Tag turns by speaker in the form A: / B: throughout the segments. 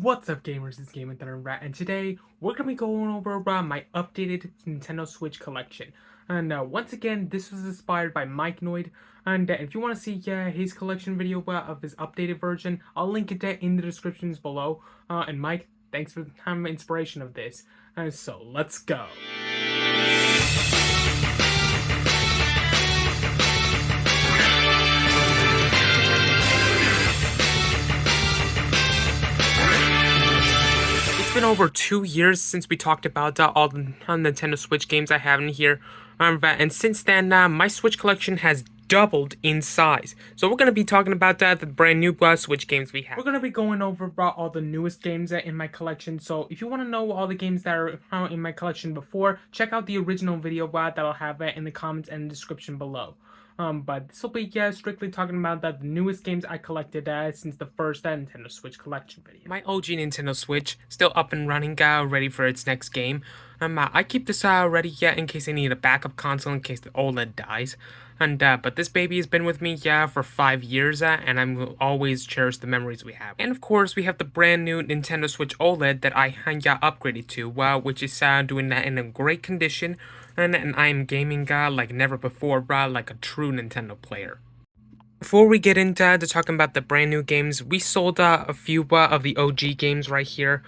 A: What's up, gamers? It's Gaming Thunder Rat, and today we're gonna be going over my updated Nintendo Switch collection. And once again, this was inspired by Mikeinoid. And if you want to see his collection video of his updated version, I'll link it in the descriptions below. And Mike, thanks for the inspiration of this. So let's go. It's been over 2 years since we talked about all the Nintendo Switch games I have in here, and since then my Switch collection has doubled in size. So we're going to be talking about the brand new Switch games we have. We're going to be going over all the newest games in my collection. So if you want to know all the games that are in my collection before, check out the original video that I'll have in the comments and description below. But this will be strictly talking about the newest games I collected since the first Nintendo Switch collection video. My OG Nintendo Switch, still up and running, ready for its next game. I keep this ready in case I need a backup console in case the OLED dies. But this baby has been with me for 5 years, and I will always cherish the memories we have. And of course, we have the brand new Nintendo Switch OLED that I upgraded to, which is doing that in a great condition. And I am gaming like never before, like a true Nintendo player. Before we get into talking about the brand new games, we sold a few of the OG games right here.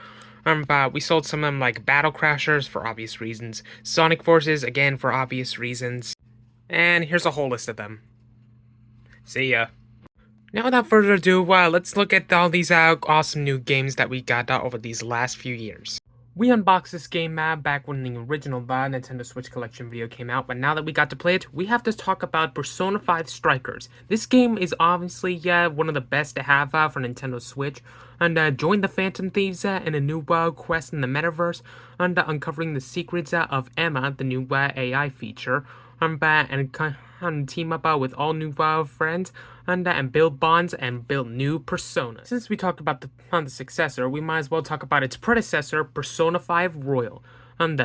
A: We sold some of them like Battle Crashers for obvious reasons, Sonic Forces again for obvious reasons, and here's a whole list of them. See ya. Now without further ado, let's look at all these awesome new games that we got over these last few years. We unboxed this game back when the original Nintendo Switch collection video came out, but now that we got to play it, we have to talk about Persona 5 Strikers. This game is obviously one of the best to have for Nintendo Switch, and join the Phantom Thieves in a new quest in the metaverse, and uncovering the secrets of Emma, the new AI feature, and team up with all new friends, and build bonds and build new personas. Since we talked about the successor, we might as well talk about its predecessor, Persona 5 Royal.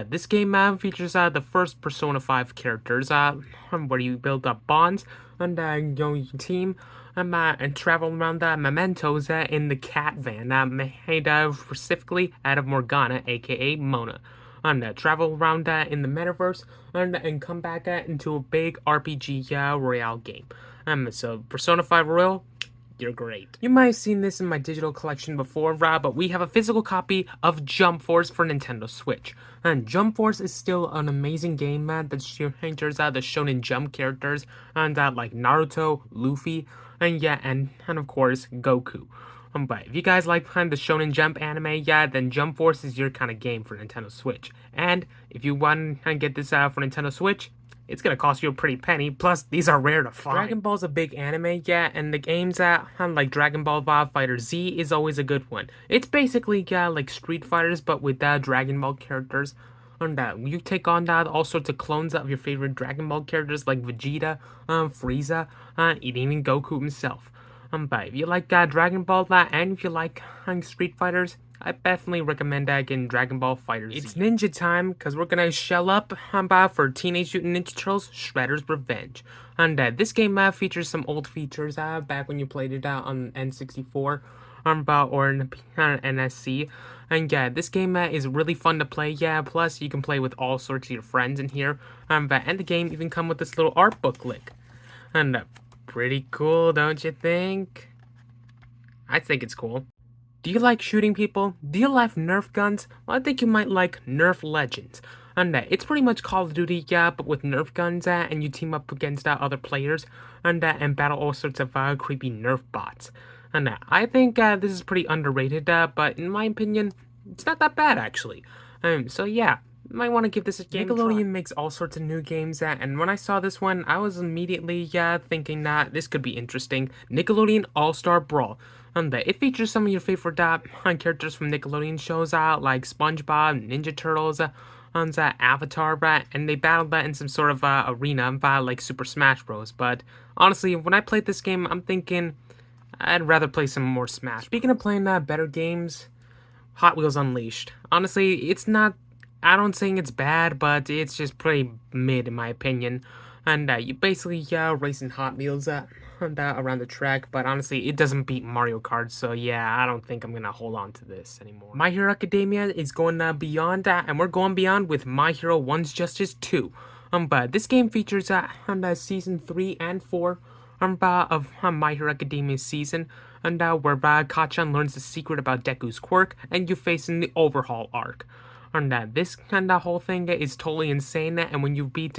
A: This game features the first Persona 5 characters, where you build up bonds and your team, and travel around the mementos in the cat van made specifically out of Morgana, aka Mona. Travel around in the metaverse and come back into a big RPG Royale game. So Persona 5 Royal, you're great. You might have seen this in my digital collection before, but we have a physical copy of Jump Force for Nintendo Switch. And Jump Force is still an amazing game that features the Shonen Jump characters and like Naruto, Luffy, and of course Goku. But if you guys like the Shonen Jump anime, then Jump Force is your kind of game for Nintendo Switch. And if you want to get this for Nintendo Switch, it's gonna cost you a pretty penny, plus these are rare to find. Dragon Ball's a big anime, and the games like Dragon Ball Fighter Z is always a good one. It's basically like Street Fighters, but with Dragon Ball characters. And you take on all sorts of clones of your favorite Dragon Ball characters like Vegeta, Frieza, and even Goku himself. But if you like Dragon Ball and if you like Street Fighters, I definitely recommend getting Dragon Ball FighterZ. It's ninja time, because we're gonna shell up for Teenage Mutant Ninja Turtles Shredder's Revenge. And this game features some old features back when you played it on N64 or NSC. And this game is really fun to play, plus you can play with all sorts of your friends in here. And the game even come with this little art booklet. And pretty cool, don't you think? I think it's cool. Do you like shooting people? Do you like Nerf guns? Well, I think you might like Nerf Legends. And it's pretty much Call of Duty, but with Nerf guns, and you team up against other players, and battle all sorts of creepy Nerf bots. And I think this is pretty underrated, but in my opinion, it's not that bad, actually. So yeah, might want to give this a game. Nickelodeon makes all sorts of new games, and when I saw this one, I was immediately thinking that this could be interesting. Nickelodeon All-Star Brawl. It features some of your favorite characters from Nickelodeon shows like SpongeBob, Ninja Turtles, Avatar, and they battled in some sort of arena like Super Smash Bros. But honestly, when I played this game, I'm thinking I'd rather play some more Smash. Speaking of playing better games, Hot Wheels Unleashed. Honestly, it's not, I don't think it's bad, but it's just pretty mid in my opinion. And you basically racing Hot Wheels around the track, but honestly, it doesn't beat Mario Kart, so yeah, I don't think I'm gonna hold on to this anymore. My Hero Academia is going beyond that, and we're going beyond with My Hero One's Justice 2. But this game features season 3 and 4 of My Hero Academia season, and where Kachan learns the secret about Deku's quirk, and you face in the Overhaul arc. And this whole thing is totally insane, and when you beat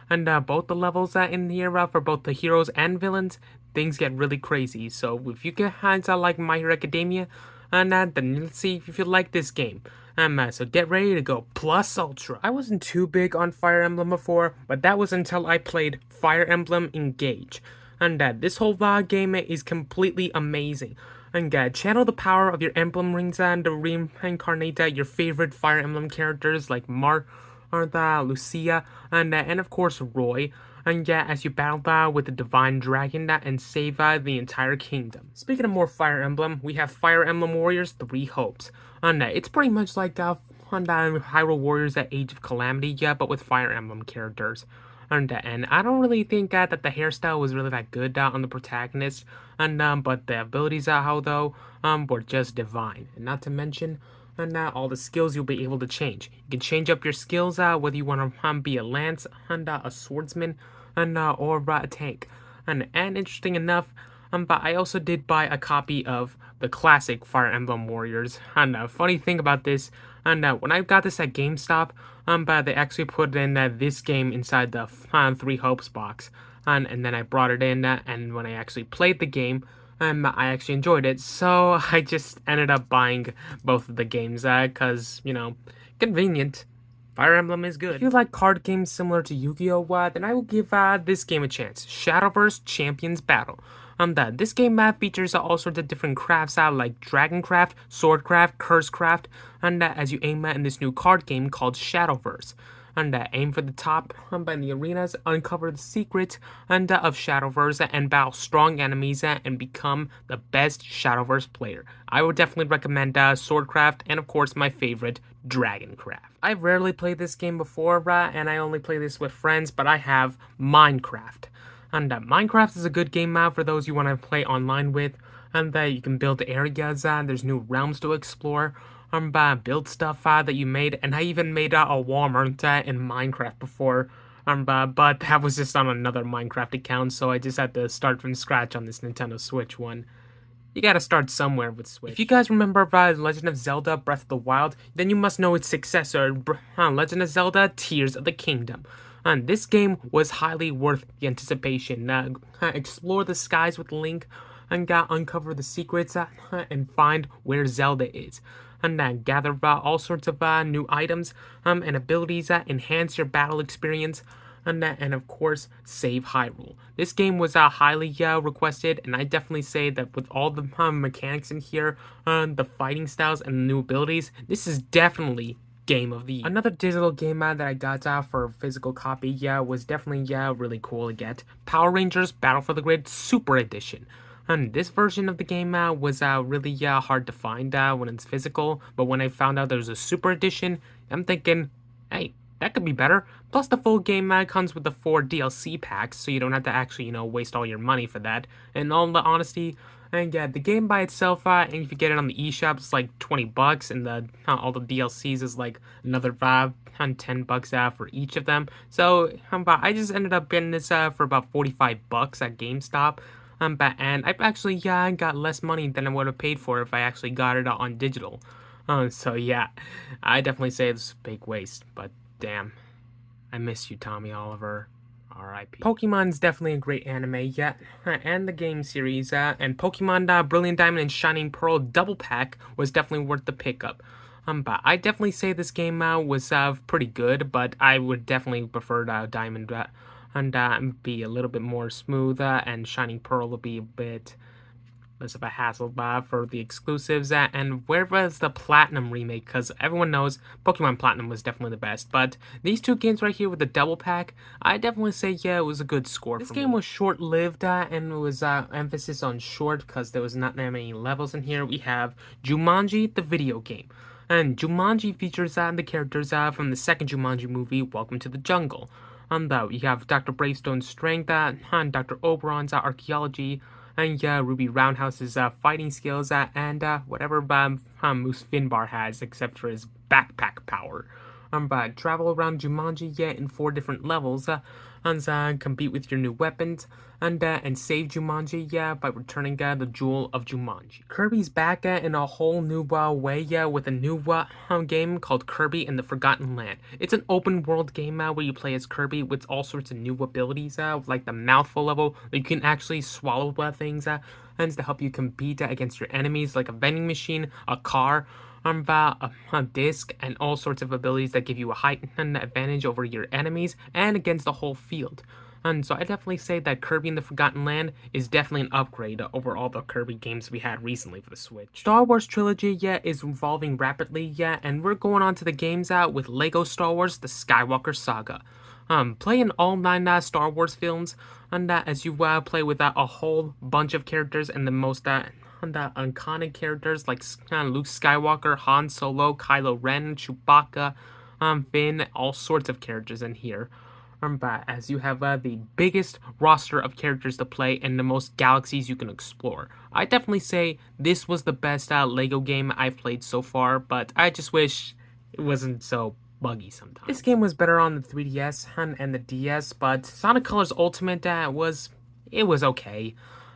A: both the levels in here for both the heroes and villains, things get really crazy. So if you guys like My Hero Academia, and then let's see if you like this game. So get ready to go plus ultra. I wasn't too big on Fire Emblem before, but that was until I played Fire Emblem Engage. And this whole game is completely amazing. And channel the power of your emblem rings and to reincarnate your favorite Fire Emblem characters like Martha, Lucia, and of course Roy. And as you battle with the Divine Dragon and save the entire kingdom. Speaking of more Fire Emblem, we have Fire Emblem Warriors 3 Hopes. And it's pretty much like Hyrule Warriors at Age of Calamity, but with Fire Emblem characters. And I don't really think that the hairstyle was really that good on the protagonist, and but the abilities were just divine, and not to mention all the skills you'll be able to change. You can change up your skills whether you want to be a lance, and a swordsman, and or a tank. And interesting enough, but I also did buy a copy of the classic Fire Emblem Warriors. And funny thing about this, and when I got this at GameStop, but they actually put in this game inside the 3 Hopes box, and then I brought it in, and when I actually played the game, I actually enjoyed it, so I just ended up buying both of the games, cause, you know, convenient. Fire Emblem is good. If you like card games similar to Yu-Gi-Oh!, then I will give this game a chance. Shadowverse Champions Battle. This game features all sorts of different crafts like Dragoncraft, Swordcraft, Cursecraft, and as you aim in this new card game called Shadowverse. And aim for the top in the arenas, uncover the secrets of Shadowverse, and battle strong enemies and become the best Shadowverse player. I would definitely recommend Swordcraft and, of course, my favorite, Dragoncraft. I've rarely played this game before, and I only play this with friends, but I have Minecraft. And Minecraft is a good game for those you want to play online with, and you can build areas, there's new realms to explore, build stuff that you made, and I even made a Walmart in Minecraft before, but that was just on another Minecraft account, so I just had to start from scratch on this Nintendo Switch one. You gotta start somewhere with Switch. If you guys remember Legend of Zelda Breath of the Wild, then you must know its successor, Legend of Zelda Tears of the Kingdom. And this game was highly worth the anticipation. Explore the skies with Link, and uncover the secrets and find where Zelda is. And gather all sorts of new items and abilities that enhance your battle experience. And of course, save Hyrule. This game was highly requested, and I definitely say that with all the mechanics in here, the fighting styles, and the new abilities, this is definitely Game of the Year. Another digital game that I got for a physical copy, was definitely really cool to get. Power Rangers Battle for the Grid Super Edition. And this version of the game was really hard to find when it's physical, but when I found out there was a Super Edition, I'm thinking, hey, that could be better. Plus, the full game comes with the 4 DLC packs, so you don't have to actually, waste all your money for that. And all the honesty, and the game by itself, and if you get it on the eShop, it's like $20, and all the DLCs is like another $10 for each of them. So I just ended up getting this for about $45 at GameStop. And I actually got less money than I would have paid for if I actually got it on digital. So yeah, I definitely say it's a big waste, but damn, I miss you, Tommy Oliver. R.I.P. Pokemon's definitely a great anime, and the game series, and Pokemon Brilliant Diamond and Shining Pearl Double Pack was definitely worth the pickup. But I definitely say this game was pretty good, but I would definitely prefer Diamond and be a little bit more smooth, and Shining Pearl will be a bit less of a hassle for the exclusives. And where was the Platinum remake? Because everyone knows Pokemon Platinum was definitely the best. But these two games right here with the double pack, I definitely say, it was a good score. This game was short-lived, and it was emphasis on short because there was not that many levels in here. We have Jumanji, the video game. And Jumanji features the characters from the second Jumanji movie, Welcome to the Jungle. You have Dr. Bravestone's strength, and Dr. Oberon's archaeology, and Ruby Roundhouse's fighting skills, and whatever Moose Finbar has, except for his backpack power. But travel around Jumanji in 4 different levels, and compete with your new weapons, and save Jumanji by returning the Jewel of Jumanji. Kirby's back in a whole new way with a new game called Kirby and the Forgotten Land. It's an open world game where you play as Kirby with all sorts of new abilities, like the mouthful level, where you can actually swallow things, and to help you compete against your enemies, like a vending machine, a car, a disc, and all sorts of abilities that give you a heightened advantage over your enemies and against the whole field. And so I definitely say that Kirby and the Forgotten Land is definitely an upgrade over all the Kirby games we had recently for the Switch. Star Wars Trilogy is evolving rapidly and we're going on to the games out with LEGO Star Wars The Skywalker Saga. Play in all 9 Star Wars films, and as you play with a whole bunch of characters and the most iconic characters like Luke Skywalker, Han Solo, Kylo Ren, Chewbacca, Finn, all sorts of characters in here. But as you have the biggest roster of characters to play and the most galaxies you can explore. I definitely say this was the best LEGO game I've played so far, but I just wish it wasn't so buggy sometimes. This game was better on the 3DS and the DS, but Sonic Colors Ultimate was okay.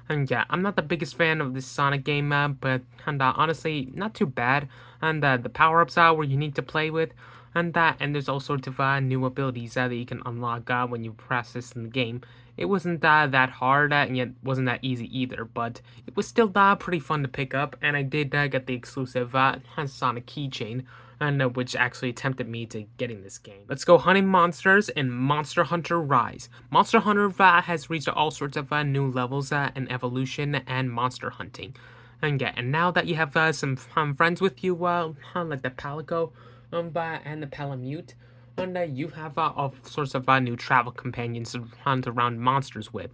A: And yeah, I'm not the biggest fan of this Sonic game, but honestly, not too bad. And the power-ups were unique to play with, and there's all sorts of new abilities that you can unlock when you practice in the game. It wasn't that hard, and yet wasn't that easy either, but it was still pretty fun to pick up, and I did get the exclusive Sonic keychain, and which actually tempted me to getting this game. Let's go hunting monsters in Monster Hunter Rise. Monster Hunter has reached all sorts of new levels and evolution and monster hunting. And yeah, and now that you have some friends with you, like the Palico and the Palamute, and you have all sorts of new travel companions to hunt around monsters with.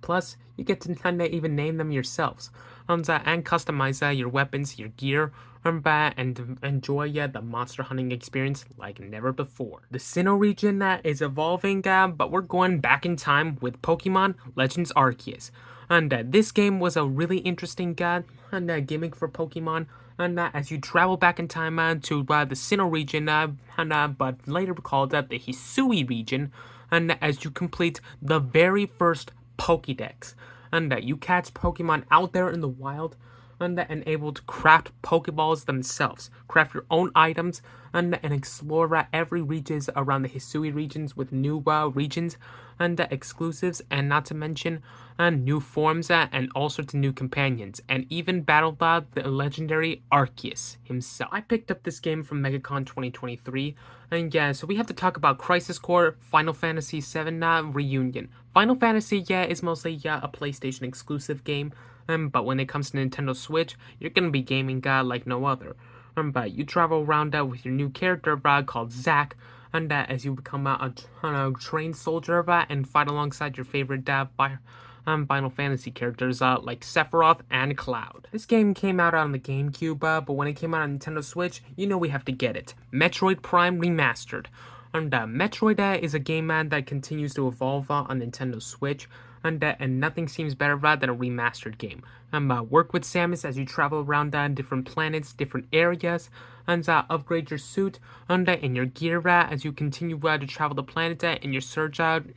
A: Plus, you get to even name them yourselves, and customize your weapons, your gear, and enjoy the monster hunting experience like never before. The Sinnoh region is evolving, but we're going back in time with Pokemon Legends Arceus. And this game was a really interesting gimmick for Pokemon. And as you travel back in time to the Sinnoh region, but later called the Hisui region, and as you complete the very first Pokédex, and you catch Pokemon out there in the wild, and able to craft Pokeballs themselves, craft your own items, and explore every regions around the Hisui regions with new regions and exclusives, and not to mention new forms and all sorts of new companions, and even battle the legendary Arceus himself. I picked up this game from MegaCon 2023, and yeah, so we have to talk about Crisis Core Final Fantasy VII Reunion. Final Fantasy is mostly a PlayStation exclusive game, but when it comes to Nintendo Switch, you're gonna be gaming like no other. But you travel around with your new character called Zack, and as you become a trained soldier and fight alongside your favorite Final Fantasy characters like Sephiroth and Cloud. This game came out on the GameCube, but when it came out on Nintendo Switch, you know we have to get it. Metroid Prime Remastered. And Metroid is a game that continues to evolve on Nintendo Switch, and nothing seems better than a remastered game. Work with Samus as you travel around different planets, different areas, and upgrade your suit and your gear as you continue to travel the planet in your search on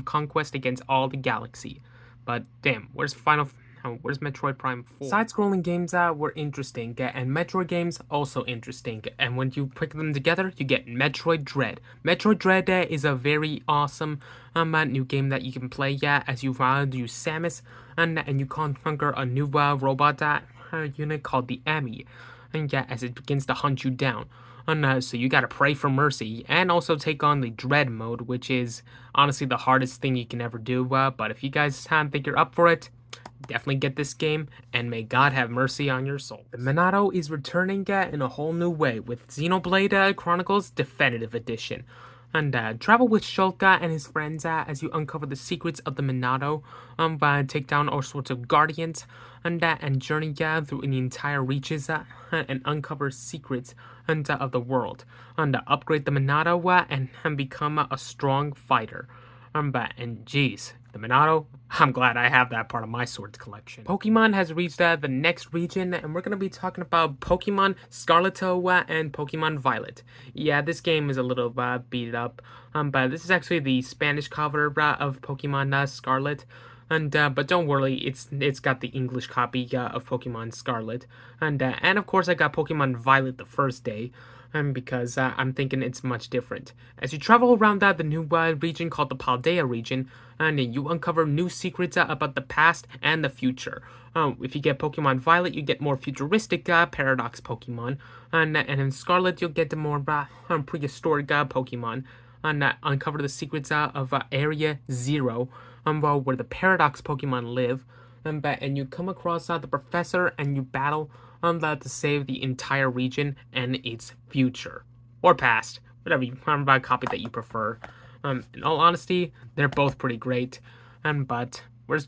A: conquest against all the galaxy. But damn, where's Metroid Prime 4? Side-scrolling games were interesting, and Metroid games also interesting. And when you put them together, you get Metroid Dread. Metroid Dread is a very awesome new game that you can play as you use Samus, and you conquer a new robot unit called the Ami. And as it begins to hunt you down. And so you gotta pray for mercy, and also take on the Dread mode, which is honestly the hardest thing you can ever do. But if you guys think you're up for it, definitely get this game, and may God have mercy on your soul. The Minato is returning in a whole new way with Xenoblade Chronicles Definitive Edition. And travel with Shulka and his friends as you uncover the secrets of the Minato, take down all sorts of guardians, and journey through the entire reaches and uncover secrets of the world, and upgrade the Minato and become a strong fighter. And geez, the Minato, I'm glad I have that part of my swords collection. Pokemon has reached the next region, and we're going to be talking about Pokemon Scarlet and Pokemon Violet. Yeah, this game is a little beat up, but this is actually the Spanish cover of Pokemon Scarlet. And but don't worry, it's got the English copy of Pokemon Scarlet, and of course I got Pokemon Violet the first day, because I'm thinking it's much different. As you travel around the new region called the Paldea region, and you uncover new secrets about the past and the future. If you get Pokemon Violet, you get more futuristic Paradox Pokemon, and in Scarlet you'll get the more prehistoric Pokemon, and uncover the secrets of Area Zero, where the Paradox Pokemon live, and you come across the Professor and you battle to save the entire region and its future. Or past, whatever copy that you prefer. In all honesty, they're both pretty great. But where's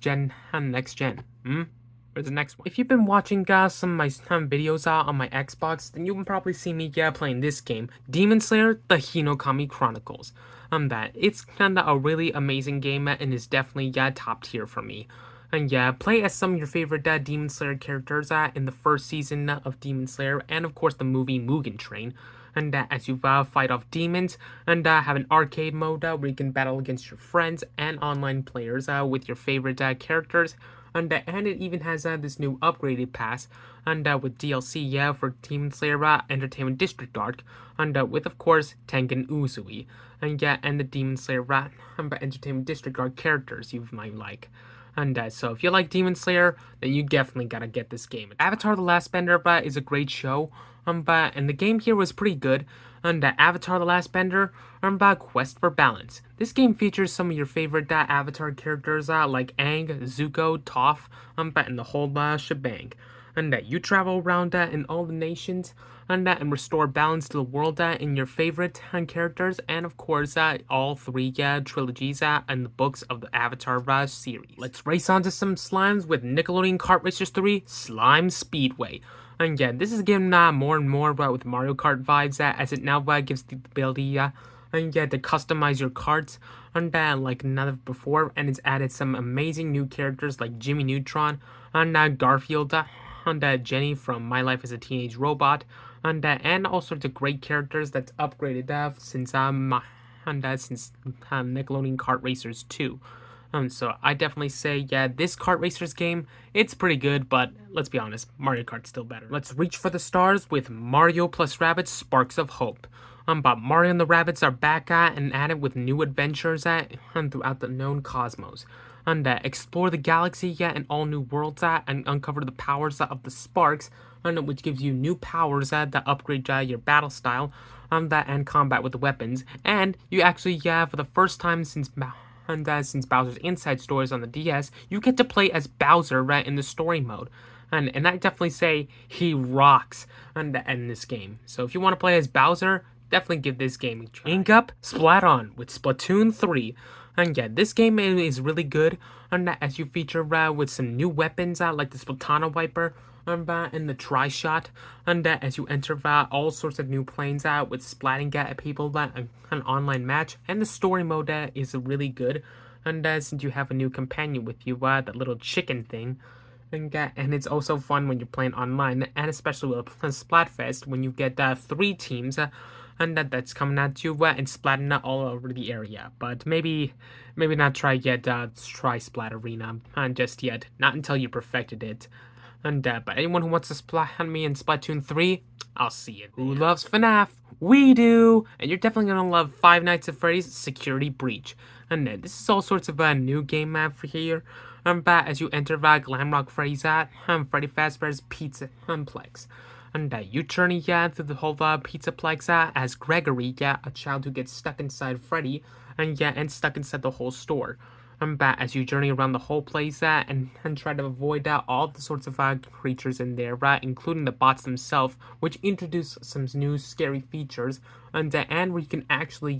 A: next gen? Where's the next one? If you've been watching some of my videos on my Xbox, then you can probably see me playing this game, Demon Slayer: The Hinokami Chronicles. That it's kinda a really amazing game and is definitely top tier for me. And play as some of your favorite Demon Slayer characters in the first season of Demon Slayer, and of course the movie Mugen Train. And as you fight off demons, and have an arcade mode where you can battle against your friends and online players with your favorite characters. And it even has this new upgraded pass, and with DLC for Demon Slayer Entertainment District arc, and with of course Tengen Uzui, and the Demon Slayer Entertainment District arc characters you might like. And so if you like Demon Slayer, then you definitely gotta get this game. Avatar: The Last Bender is a great show, and the game here was pretty good. And Avatar: The Last Bender, Quest for Balance. This game features some of your favorite Avatar characters like Aang, Zuko, Toph, and the whole shebang. And you travel around in all the nations, and restore balance to the world in your favorite characters, and of course all three trilogies and the books of the Avatar series. Let's race on to some slimes with Nickelodeon Kart Racers 3 Slime Speedway. And this is getting more and more with Mario Kart vibes as it now gives the ability to customize your karts like never before, and it's added some amazing new characters like Jimmy Neutron and Garfield and Jenny from My Life as a Teenage Robot, and all sorts of great characters that's upgraded since Nickelodeon Kart Racers 2. So I definitely say, this Kart Racers game, it's pretty good, but let's be honest, Mario Kart's still better. Let's reach for the stars with Mario plus Rabbids Sparks of Hope. But Mario and the Rabbids are back and at it with new adventures throughout the known cosmos. And explore the galaxy and all new worlds and uncover the powers of the Sparks, which gives you new powers that upgrade your battle style and combat with the weapons. And you actually, for the first time since Bowser's Inside Stories on the DS, you get to play as Bowser in the story mode. And I definitely say he rocks in this game. So if you want to play as Bowser, definitely give this game a try. Ink Up Splat On with Splatoon 3. And this game is really good, and as you feature with some new weapons like the Splatana Wiper and the Tri-Shot, and as you enter all sorts of new planes with splatting at people an online match, and the story mode is really good, and since you have a new companion with you, that little chicken thing, and it's also fun when you're playing online, and especially with Splatfest when you get 3 teams and that's coming at you and splatting all over the area. But maybe not try Splat Arena just yet, not until you perfected it. And but anyone who wants to splat on me in Splatoon 3, I'll see it. Who loves FNAF? We do! And you're definitely gonna love Five Nights at Freddy's Security Breach. And this is all sorts of new game map for here. But as you enter Glamrock Freddy's Freddy Fazbear's Pizza Plex. And you journey through the whole Pizzaplex as Gregory, a child who gets stuck inside Freddy, and stuck inside the whole store. But as you journey around the whole place and try to avoid all the sorts of creatures in there, including the bots themselves, which introduce some new scary features, and where you can actually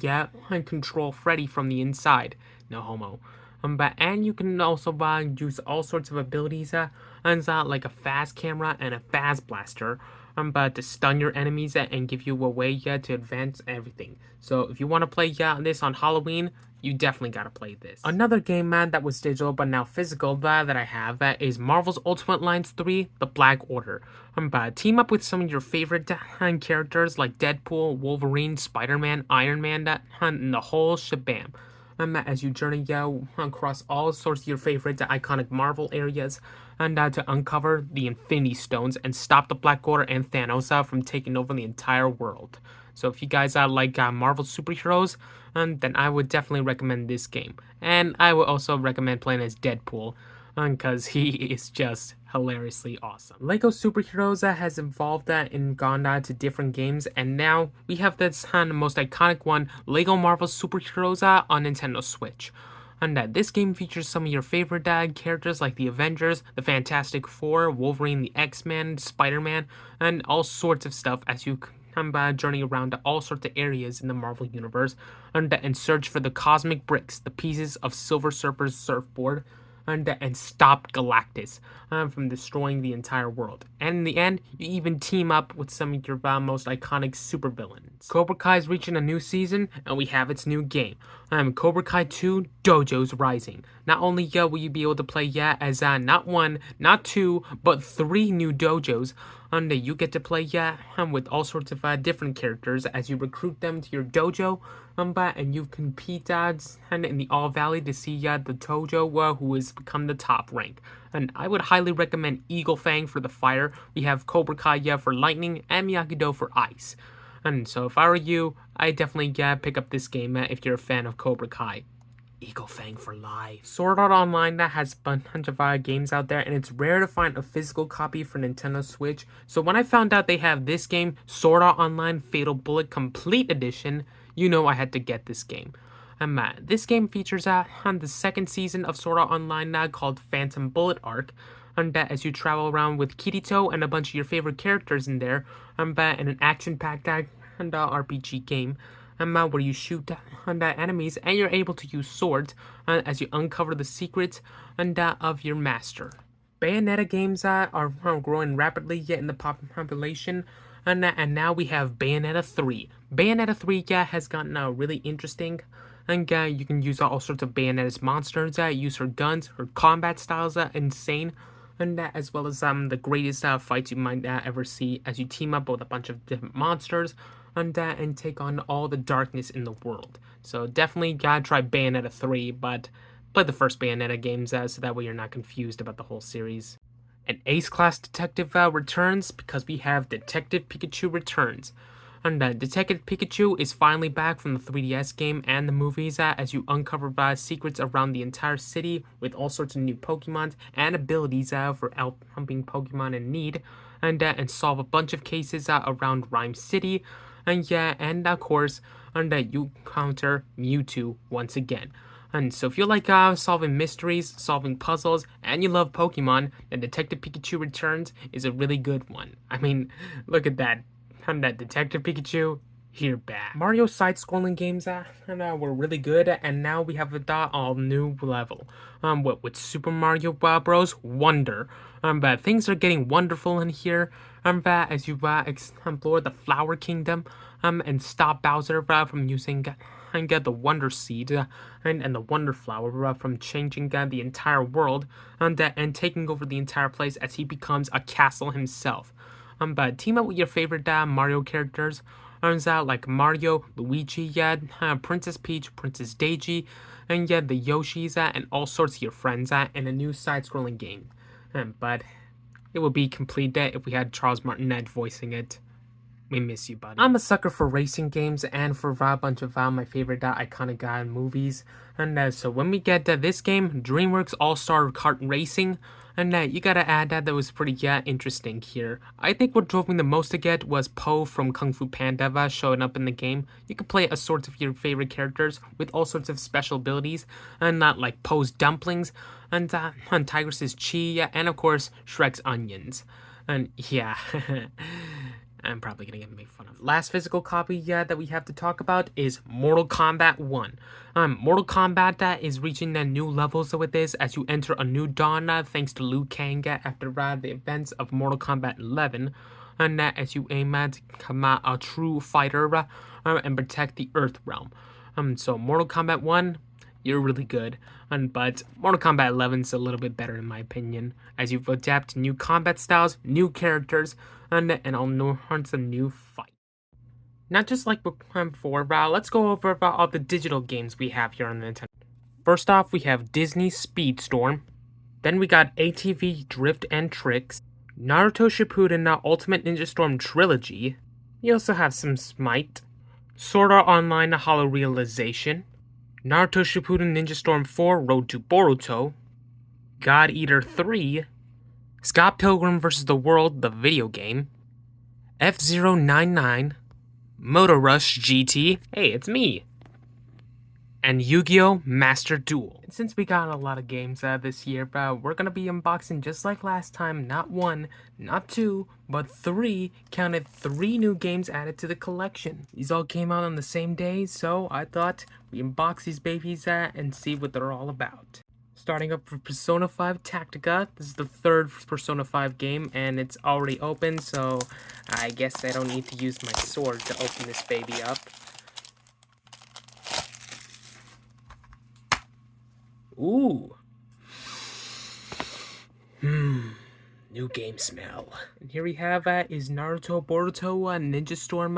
A: control Freddy from the inside. No homo. And you can also use all sorts of abilities, like a fast camera and a fast blaster, but to stun your enemies and give you a way to advance everything. So if you want to play this on Halloween, you definitely gotta play this. Another game, that was digital but now physical that I have is Marvel's Ultimate Alliance 3: The Black Order. Team up with some of your favorite characters like Deadpool, Wolverine, Spider-Man, Iron Man, and the whole shabam. As you journey across all sorts of your favorite iconic Marvel areas, and to uncover the Infinity Stones and stop the Black Order and Thanos from taking over the entire world. So if you guys like Marvel superheroes, then I would definitely recommend this game. And I would also recommend playing as Deadpool, because he is just hilariously awesome. Lego Superheroes has evolved and gone to different games, and now we have this most iconic one, Lego Marvel Superheroes on Nintendo Switch. And this game features some of your favorite characters like the Avengers, the Fantastic Four, Wolverine, the X-Men, Spider-Man, and all sorts of stuff as you journey around to all sorts of areas in the Marvel Universe and search for the cosmic bricks, the pieces of Silver Surfer's surfboard, and stop Galactus from destroying the entire world. And in the end, you even team up with some of your most iconic supervillains. Cobra Kai is reaching a new season, and we have its new game. Cobra Kai 2 Dojo's Rising. Not only will you be able to play as not one, not two, but three new dojos, and you get to play with all sorts of different characters as you recruit them to your dojo, and you compete in the All Valley to see the dojo who has become the top rank. And I would highly recommend Eagle Fang for the fire. We have Cobra Kai for lightning, and Miyagi-Do for ice. And so if I were you, I definitely pick up this game if you're a fan of Cobra Kai. Eagle Fang for life. Sword Art Online that has a bunch of games out there, and it's rare to find a physical copy for Nintendo Switch. So when I found out they have this game, Sword Art Online Fatal Bullet Complete Edition, you know I had to get this game. This game features on the second season of Sword Art Online called Phantom Bullet Arc, and as you travel around with Kirito and a bunch of your favorite characters in there, in an action-packed RPG game, where you shoot enemies and you're able to use swords as you uncover the secrets of your master. Bayonetta games are growing rapidly in the population, and now we have Bayonetta 3. Bayonetta 3 has gotten really interesting, and you can use all sorts of Bayonetta's monsters, use her guns, her combat styles insane, and as well as the greatest fights you might ever see as you team up with a bunch of different monsters and take on all the darkness in the world. So definitely gotta try Bayonetta 3, but play the first Bayonetta games so that way you're not confused about the whole series. An Ace-class detective returns because we have Detective Pikachu Returns. And Detective Pikachu is finally back from the 3DS game and the movies as you uncover secrets around the entire city with all sorts of new Pokemon and abilities for helping Pokemon in need, and solve a bunch of cases around Rhyme City, and of course, you encounter Mewtwo once again. And so if you like solving mysteries, solving puzzles, and you love Pokemon, then Detective Pikachu Returns is a really good one. I mean, look at that. And that Detective Pikachu, here back. Mario side-scrolling games were really good, and now we have a all new level. With Super Mario Bros. Wonder. But things are getting wonderful in here. As you explore the Flower Kingdom, and stop Bowser from using and get the Wonder Seed and the Wonder Flower from changing the entire world and taking over the entire place as he becomes a castle himself. But team up with your favorite Mario characters, like Mario, Luigi, Princess Peach, Princess Daisy, and the Yoshis, and all sorts of your friends in a new side-scrolling game. But it would be complete if we had Charles Martinet voicing it. We miss you, buddy. I'm a sucker for racing games and for a bunch of my favorite iconic movies. And so when we get this game, DreamWorks All-Star Kart Racing, And you gotta add that was pretty interesting here. I think what drove me the most to get was Po from Kung Fu Panda showing up in the game. You can play a sorts of your favorite characters with all sorts of special abilities, and not like Po's dumplings, and Tigress's chi, and of course Shrek's onions. And yeah, I'm probably gonna get made fun of. Last physical copy that we have to talk about is Mortal Kombat 1. Mortal Kombat that is reaching the new levels with this as you enter a new dawn thanks to Liu Kang after the events of Mortal Kombat 11. And as you aim at become a true fighter and protect the Earth realm. So Mortal Kombat 1, you're really good. But Mortal Kombat 11 is a little bit better in my opinion, as you've adapted new combat styles, new characters, and all sorts of new fight. Not just like before, let's go over all the digital games we have here on the Nintendo. First off, we have Disney Speedstorm. Then we got ATV Drift and Tricks, Naruto Shippuden Ultimate Ninja Storm Trilogy. You also have some Smite, Sword Art Online Hollow Realization, Naruto Shippuden Ninja Storm 4 Road to Boruto, God Eater 3, Scott Pilgrim vs. the World, the video game, F099, Motor Rush GT, hey, it's me, and Yu-Gi-Oh! Master Duel. And since we got a lot of games this year, we're gonna be unboxing just like last time, not 1, not 2, but 3, counted 3 new games added to the collection. These all came out on the same day, so I thought we unbox these babies and see what they're all about. Starting up with Persona 5 Tactica. This is the 3rd Persona 5 game, and it's already open, so I guess I don't need to use my sword to open this baby up. Ooh. New game smell. And here we have is Naruto Boruto Ninja Storm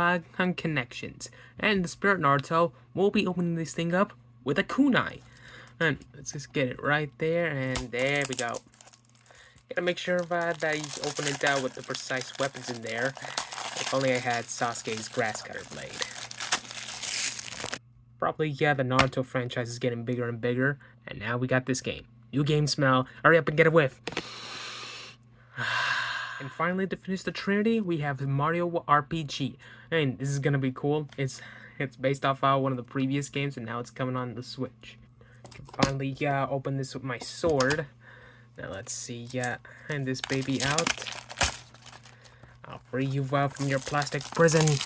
A: Connections. And the Spirit Naruto will be opening this thing up with a kunai. And let's just get it right there, and there we go. Gotta make sure that he's opening it out with the precise weapons in there. If only I had Sasuke's grass cutter blade. Probably, the Naruto franchise is getting bigger and bigger, and now we got this game. New game smell. Hurry up and get a whiff. And finally, to finish the trinity, we have Mario RPG. And this is gonna be cool. It's based off one of the previous games, and now it's coming on the Switch. I can finally open this with my sword. Now let's see, hand this baby out. I'll free you from your plastic prison.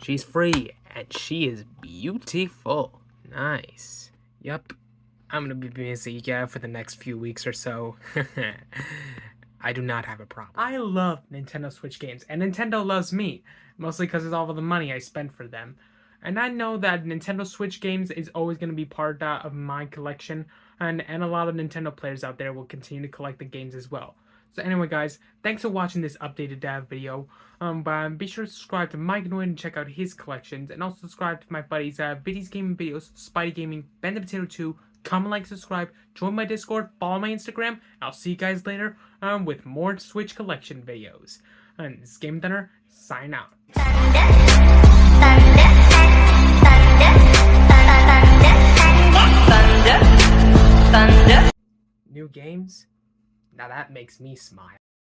A: She's free, and she is beautiful. Nice. Yup. I'm gonna be busy, for the next few weeks or so. I do not have a problem. I love Nintendo Switch games, and Nintendo loves me, mostly because of all of the money I spent for them. And I know that Nintendo Switch games is always going to be part of my collection, and a lot of Nintendo players out there will continue to collect the games as well. So anyway, guys, thanks for watching this updated video. But be sure to subscribe to Mikeinoid and check out his collections, and also subscribe to my buddies' Viddy's Gaming Videos, Spidey Gaming, Ben the Potato 2. Comment, like, subscribe, join my Discord, follow my Instagram. I'll see you guys later with more Switch collection videos. And this is Game Thunder, sign out. Thunder. New games? Now that makes me smile.